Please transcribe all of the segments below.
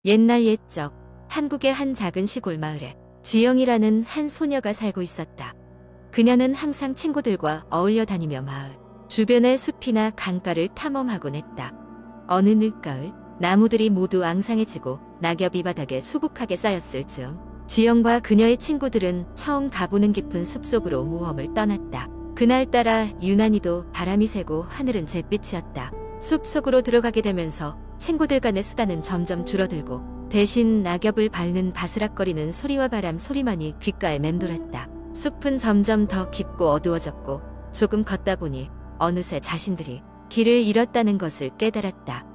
옛날 옛적 한국의 한 작은 시골 마을에 지영이라는 한 소녀가 살고 있었다. 그녀는 항상 친구들과 어울려 다니며 마을 주변의 숲이나 강가를 탐험하곤 했다. 어느 늦가을 나무들이 모두 앙상해지고 낙엽이 바닥에 수북하게 쌓였을 즈음 지영과 그녀의 친구들은 처음 가보는 깊은 숲속으로 모험을 떠났다. 그날따라 유난히도 바람이 세고 하늘은 잿빛이었다. 숲속으로 들어가게 되면서 친구들 간의 수다는 점점 줄어들고 대신 낙엽을 밟는 바스락거리는 소리와 바람 소리만이 귓가에 맴돌았다. 숲은 점점 더 깊고 어두워졌고 조금 걷다 보니 어느새 자신들이 길을 잃었다는 것을 깨달았다.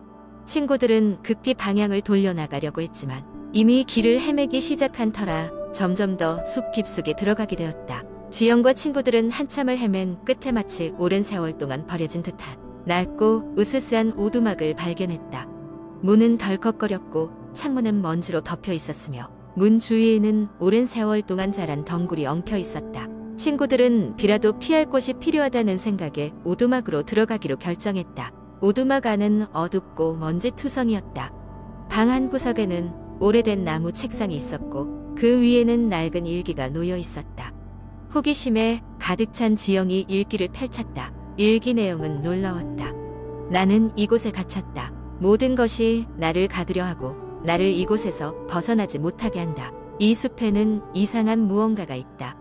친구들은 급히 방향을 돌려나가려고 했지만 이미 길을 헤매기 시작한 터라 점점 더 숲 깊숙이 들어가게 되었다. 지영과 친구들은 한참을 헤맨 끝에 마치 오랜 세월 동안 버려진 듯한 낡고 으스스한 오두막을 발견했다. 문은 덜컥거렸고 창문은 먼지로 덮여 있었으며 문 주위에는 오랜 세월 동안 자란 덩굴이 엉켜 있었다. 친구들은 비라도 피할 곳이 필요하다는 생각에 오두막으로 들어가기로 결정했다. 오두막 안은 어둡고 먼지투성이었다. 방 한 구석에는 오래된 나무 책상이 있었고 그 위에는 낡은 일기가 놓여 있었다. 호기심에 가득 찬 지영이 일기를 펼쳤다. 일기 내용은 놀라웠다. 나는 이곳에 갇혔다. 모든 것이 나를 가두려 하고 나를 이곳에서 벗어나지 못하게 한다. 이 숲에는 이상한 무언가가 있다.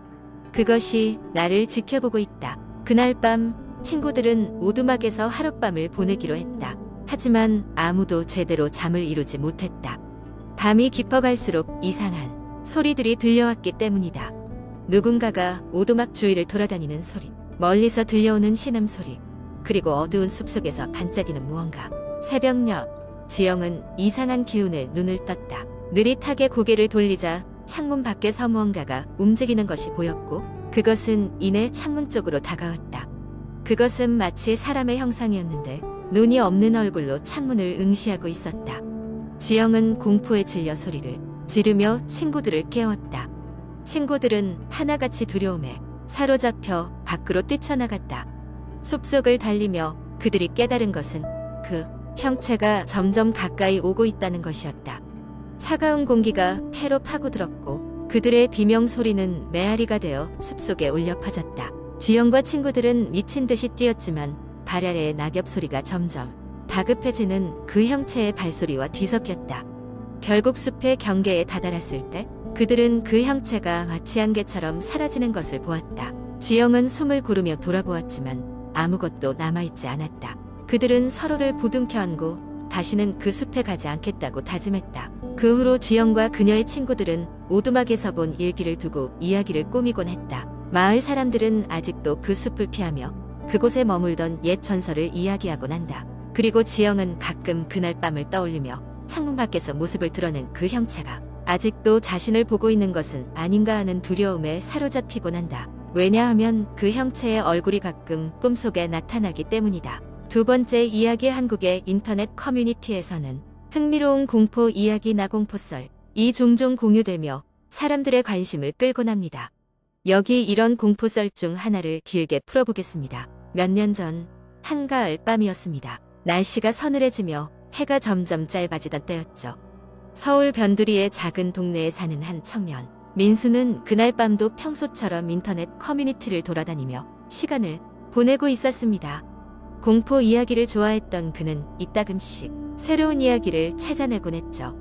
그것이 나를 지켜보고 있다. 그날 밤 친구들은 오두막에서 하룻밤을 보내기로 했다. 하지만 아무도 제대로 잠을 이루지 못했다. 밤이 깊어갈수록 이상한 소리들이 들려왔기 때문이다. 누군가가 오두막 주위를 돌아다니는 소리, 멀리서 들려오는 신음소리, 그리고 어두운 숲속에서 반짝이는 무언가. 새벽녘, 지영은 이상한 기운에 눈을 떴다. 느릿하게 고개를 돌리자 창문 밖에서 무언가가 움직이는 것이 보였고 그것은 이내 창문 쪽으로 다가왔다. 그것은 마치 사람의 형상이었는데 눈이 없는 얼굴로 창문을 응시하고 있었다. 지영은 공포에 질려 소리를 지르며 친구들을 깨웠다. 친구들은 하나같이 두려움에 사로잡혀 밖으로 뛰쳐나갔다. 숲속을 달리며 그들이 깨달은 것은 그 형체가 점점 가까이 오고 있다는 것이었다. 차가운 공기가 폐로 파고들었고 그들의 비명소리는 메아리가 되어 숲속에 울려 퍼졌다. 지영과 친구들은 미친 듯이 뛰었지만 발 아래의 낙엽 소리가 점점 다급해지는 그 형체의 발소리와 뒤섞였다. 결국 숲의 경계에 다다랐을 때 그들은 그 형체가 마치 안개처럼 사라지는 것을 보았다. 지영은 숨을 고르며 돌아보았지만 아무것도 남아있지 않았다. 그들은 서로를 부둥켜 안고 다시는 그 숲에 가지 않겠다고 다짐했다. 그 후로 지영과 그녀의 친구들은 오두막에서 본 일기를 두고 이야기를 꾸미곤 했다. 마을 사람들은 아직도 그 숲을 피하며 그곳에 머물던 옛 전설을 이야기하곤 한다. 그리고 지영은 가끔 그날 밤을 떠올리며 창문 밖에서 모습을 드러낸 그 형체가 아직도 자신을 보고 있는 것은 아닌가 하는 두려움에 사로잡히곤 한다. 왜냐하면 그 형체의 얼굴이 가끔 꿈속에 나타나기 때문이다. 두 번째 이야기. 한국의 인터넷 커뮤니티에서는 흥미로운 공포 이야기 나공포썰 이 종종 공유되며 사람들의 관심을 끌곤 합니다. 여기 이런 공포썰 중 하나를 길게 풀어보겠습니다. 몇 년 전 한가을 밤이었습니다. 날씨가 서늘해지며 해가 점점 짧아지던 때였죠. 서울 변두리의 작은 동네에 사는 한 청년 민수는 그날 밤도 평소처럼 인터넷 커뮤니티를 돌아다니며 시간을 보내고 있었습니다. 공포 이야기를 좋아했던 그는 이따금씩 새로운 이야기를 찾아내곤 했죠.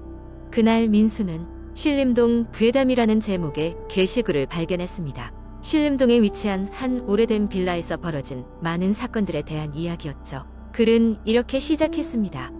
그날 민수는 신림동 괴담이라는 제목의 게시글을 발견했습니다. 신림동에 위치한 한 오래된 빌라에서 벌어진 많은 사건들에 대한 이야기였죠. 글은 이렇게 시작했습니다.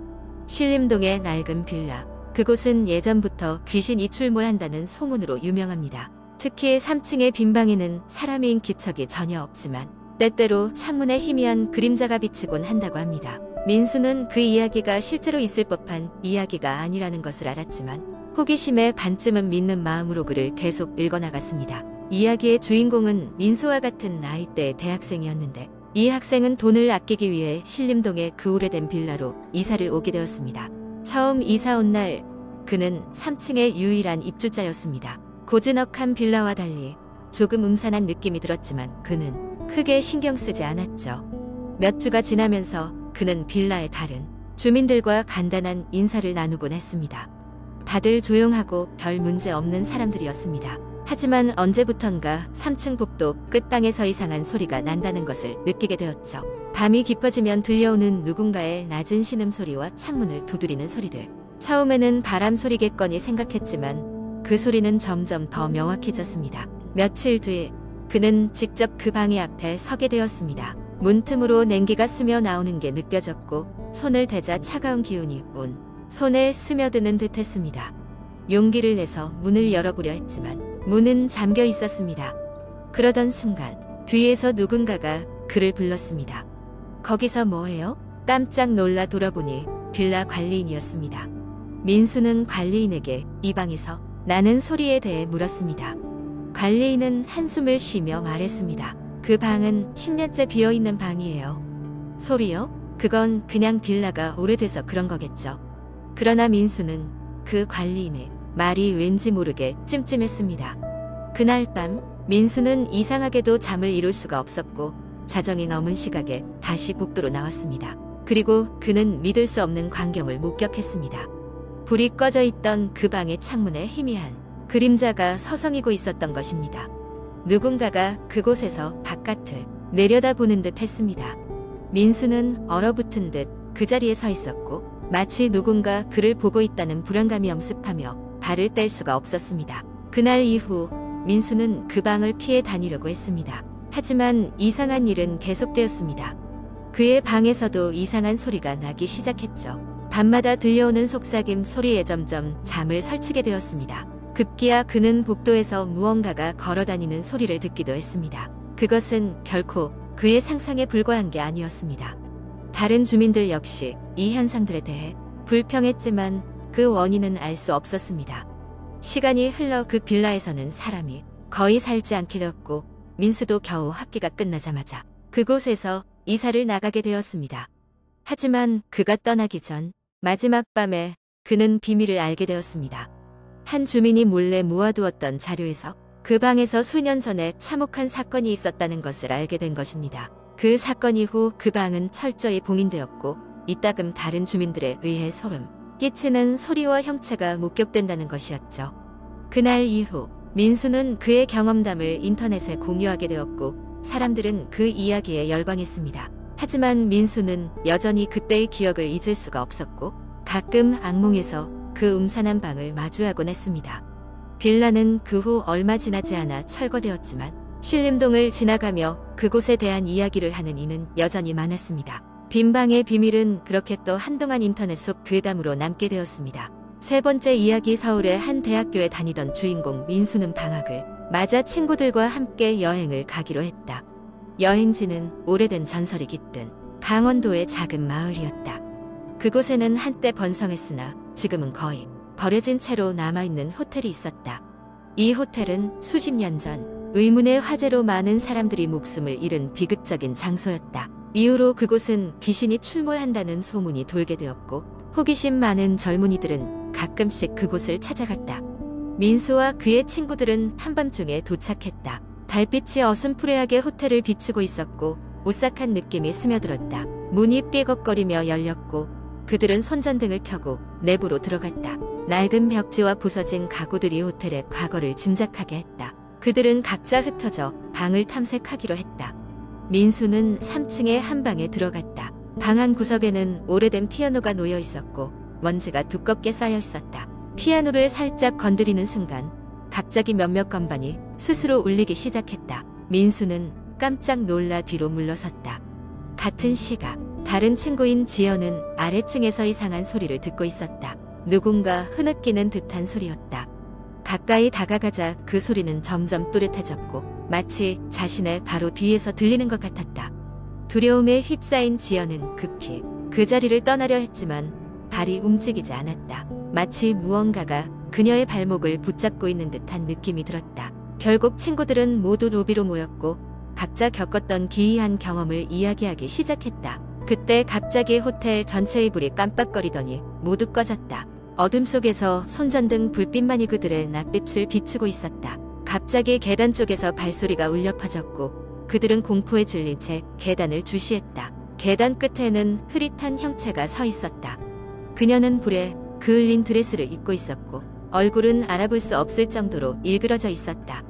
신림동의 낡은 빌라. 그곳은 예전부터 귀신이 출몰한다는 소문으로 유명합니다. 특히 3층의 빈 방에는 사람의 인기척이 전혀 없지만 때때로 창문에 희미한 그림자가 비치곤 한다고 합니다. 민수는 그 이야기가 실제로 있을 법한 이야기가 아니라는 것을 알았지만 호기심에 반쯤은 믿는 마음으로 글을 계속 읽어나갔습니다. 이야기의 주인공은 민수와 같은 나이대의 대학생이었는데 이 학생은 돈을 아끼기 위해 신림동의 그 오래된 빌라로 이사를 오게 되었습니다. 처음 이사 온 날 그는 3층의 유일한 입주자였습니다. 고즈넉한 빌라와 달리 조금 음산한 느낌이 들었지만 그는 크게 신경 쓰지 않았죠. 몇 주가 지나면서 그는 빌라의 다른 주민들과 간단한 인사를 나누곤 했습니다. 다들 조용하고 별 문제 없는 사람들이었습니다. 하지만 언제부턴가 3층 복도 끝방에서 이상한 소리가 난다는 것을 느끼게 되었죠. 밤이 깊어지면 들려오는 누군가의 낮은 신음소리와 창문을 두드리는 소리들. 처음에는 바람 소리겠거니 생각했지만 그 소리는 점점 더 명확해졌습니다. 며칠 뒤 그는 직접 그 방의 앞에 서게 되었습니다. 문틈으로 냉기가 스며 나오는 게 느껴졌고 손을 대자 차가운 기운이 온 손에 스며드는 듯 했습니다. 용기를 내서 문을 열어보려 했지만 문은 잠겨 있었습니다. 그러던 순간 뒤에서 누군가가 그를 불렀습니다. 거기서 뭐해요? 깜짝 놀라 돌아보니 빌라 관리인이었습니다. 민수는 관리인에게 이 방에서 나는 소리에 대해 물었습니다. 관리인은 한숨을 쉬며 말했습니다. 그 방은 10년째 비어있는 방이에요. 소리요? 그건 그냥 빌라가 오래돼서 그런 거겠죠. 그러나 민수는 그 관리인의 말이 왠지 모르게 찜찜했습니다. 그날 밤 민수는 이상하게도 잠을 이룰 수가 없었고 자정이 넘은 시각에 다시 복도로 나왔습니다. 그리고 그는 믿을 수 없는 광경을 목격했습니다. 불이 꺼져 있던 그 방의 창문에 희미한 그림자가 서성이고 있었던 것입니다. 누군가가 그곳에서 바깥을 내려다보는 듯 했습니다. 민수는 얼어붙은 듯 그 자리에 서 있었고 마치 누군가 그를 보고 있다는 불안감이 엄습하며 발을 뗄 수가 없었습니다. 그날 이후 민수는 그 방을 피해 다니려고 했습니다. 하지만 이상한 일은 계속되었습니다. 그의 방에서도 이상한 소리가 나기 시작했죠. 밤마다 들려오는 속삭임 소리에 점점 잠을 설치게 되었습니다. 급기야 그는 복도에서 무언가가 걸어다니는 소리를 듣기도 했습니다. 그것은 결코 그의 상상에 불과한 게 아니었습니다. 다른 주민들 역시 이 현상들에 대해 불평했지만 그 원인은 알 수 없었습니다. 시간이 흘러 그 빌라에서는 사람이 거의 살지 않게 되었고 민수도 겨우 학기가 끝나자마자 그곳에서 이사를 나가게 되었습니다. 하지만 그가 떠나기 전 마지막 밤에 그는 비밀을 알게 되었습니다. 한 주민이 몰래 모아두었던 자료에서 그 방에서 수년 전에 참혹한 사건이 있었다는 것을 알게 된 것입니다. 그 사건 이후 그 방은 철저히 봉인되었고 이따금 다른 주민들에 의해 소름 끼치는 소리와 형체가 목격된다는 것이었죠. 그날 이후 민수는 그의 경험담을 인터넷에 공유하게 되었고 사람들은 그 이야기에 열광했습니다. 하지만 민수는 여전히 그때의 기억을 잊을 수가 없었고 가끔 악몽에서 그 음산한 방을 마주하곤 했습니다. 빌라는 그 후 얼마 지나지 않아 철거되었지만 신림동을 지나가며 그곳에 대한 이야기를 하는 이는 여전히 많았습니다. 빈방의 비밀은 그렇게 또 한동안 인터넷 속 괴담으로 남게 되었습니다. 세 번째 이야기. 서울의 한 대학교에 다니던 주인공 민수는 방학을 맞아 친구들과 함께 여행을 가기로 했다. 여행지는 오래된 전설이 깃든 강원도의 작은 마을이었다. 그곳에는 한때 번성했으나 지금은 거의 버려진 채로 남아있는 호텔이 있었다. 이 호텔은 수십 년 전 의문의 화재로 많은 사람들이 목숨을 잃은 비극적인 장소였다. 이후로 그곳은 귀신이 출몰한다는 소문이 돌게 되었고 호기심 많은 젊은이들은 가끔씩 그곳을 찾아갔다. 민수와 그의 친구들은 한밤중에 도착했다. 달빛이 어슴푸레하게 호텔을 비추고 있었고 오싹한 느낌이 스며들었다. 문이 삐걱거리며 열렸고 그들은 손전등을 켜고 내부로 들어갔다. 낡은 벽지와 부서진 가구들이 호텔의 과거를 짐작하게 했다. 그들은 각자 흩어져 방을 탐색하기로 했다. 민수는 3층의 한 방에 들어갔다. 방 한 구석에는 오래된 피아노가 놓여 있었고 먼지가 두껍게 쌓여 있었다. 피아노를 살짝 건드리는 순간 갑자기 몇몇 건반이 스스로 울리기 시작했다. 민수는 깜짝 놀라 뒤로 물러섰다. 같은 시각 다른 친구인 지연은 아래층에서 이상한 소리를 듣고 있었다. 누군가 흐느끼는 듯한 소리였다. 가까이 다가가자 그 소리는 점점 또렷해졌고 마치 자신의 바로 뒤에서 들리는 것 같았다. 두려움에 휩싸인 지연은 급히 그 자리를 떠나려 했지만 발이 움직이지 않았다. 마치 무언가가 그녀의 발목을 붙잡고 있는 듯한 느낌이 들었다. 결국 친구들은 모두 로비로 모였고 각자 겪었던 기이한 경험을 이야기하기 시작했다. 그때 갑자기 호텔 전체의 불이 깜빡거리더니 모두 꺼졌다. 어둠 속에서 손전등 불빛만이 그들의 낯빛을 비추고 있었다. 갑자기 계단 쪽에서 발소리가 울려 퍼졌고 그들은 공포에 질린 채 계단을 주시했다. 계단 끝에는 흐릿한 형체가 서 있었다. 그녀는 불에 그을린 드레스를 입고 있었고 얼굴은 알아볼 수 없을 정도로 일그러져 있었다.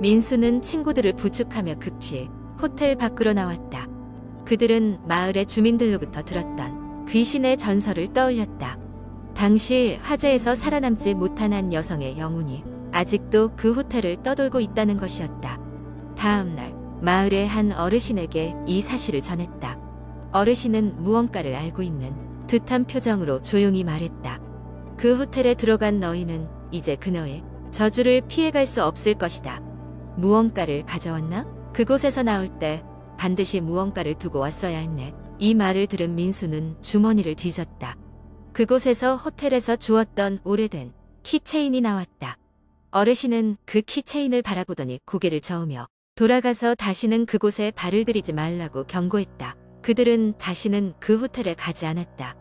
민수는 친구들을 부축하며 급히 호텔 밖으로 나왔다. 그들은 마을의 주민들로부터 들었던 귀신의 전설을 떠올렸다. 당시 화재에서 살아남지 못한 한 여성의 영혼이 아직도 그 호텔을 떠돌고 있다는 것이었다. 다음 날 마을의 한 어르신에게 이 사실을 전했다. 어르신은 무언가를 알고 있는 듯한 표정으로 조용히 말했다. 그 호텔에 들어간 너희는 이제 그녀의 저주를 피해갈 수 없을 것이다. 무언가를 가져왔나? 그곳에서 나올 때 반드시 무언가를 두고 왔어야 했네. 이 말을 들은 민수는 주머니를 뒤졌다. 그곳에서 호텔에서 주웠던 오래된 키체인이 나왔다. 어르신은 그 키체인을 바라보더니 고개를 저으며 돌아가서 다시는 그곳에 발을 들이지 말라고 경고했다. 그들은 다시는 그 호텔에 가지 않았다.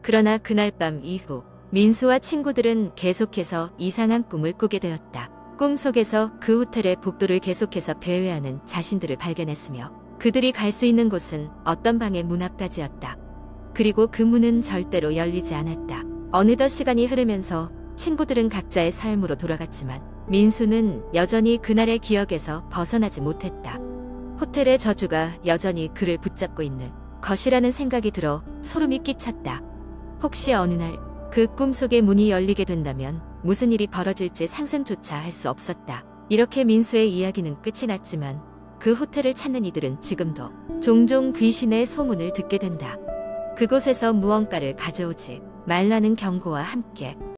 그러나 그날 밤 이후 민수와 친구들은 계속해서 이상한 꿈을 꾸게 되었다. 꿈속에서 그 호텔의 복도를 계속해서 배회하는 자신들을 발견했으며 그들이 갈 수 있는 곳은 어떤 방의 문 앞까지였다. 그리고 그 문은 절대로 열리지 않았다. 어느덧 시간이 흐르면서 친구들은 각자의 삶으로 돌아갔지만 민수는 여전히 그날의 기억에서 벗어나지 못했다. 호텔의 저주가 여전히 그를 붙잡고 있는 것이라는 생각이 들어 소름이 끼쳤다. 혹시 어느 날 그 꿈속의 문이 열리게 된다면 무슨 일이 벌어질지 상상조차 할 수 없었다. 이렇게 민수의 이야기는 끝이 났지만 그 호텔을 찾는 이들은 지금도 종종 귀신의 소문을 듣게 된다. 그곳에서 무언가를 가져오지 말라는 경고와 함께